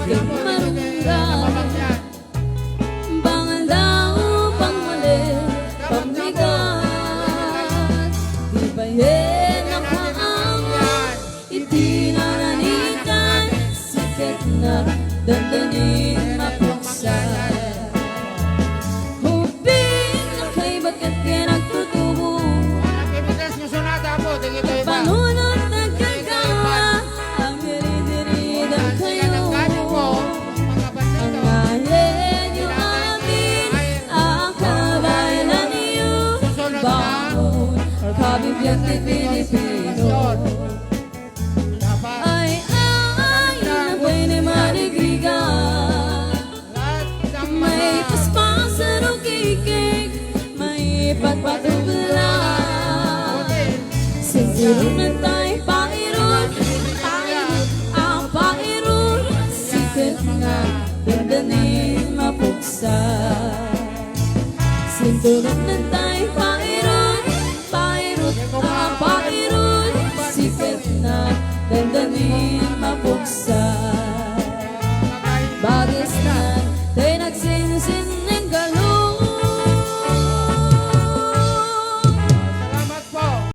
Sikat marunggan Bangal daw pangmali Pagbigat Di bayin ang paangat Itinananitan Sikat na dandanin mapuksa Hubing na kay bagat kaya nagtutubo Panunod nagkagawa Ang diri-diridan kayo Ang ayen yung amin Ang kabaylan niyo Bangon Kabibiyang ni Pilipino Ay Nabay ni Maligriga May paspasan o kikik May patpatugla Siguro na tayo Panginoon Ang Panginoon Sikat nga Dandanin mapuksa Siguro na tayo Panginoon Ang Panginoon Sikat na Dandanin mapuksa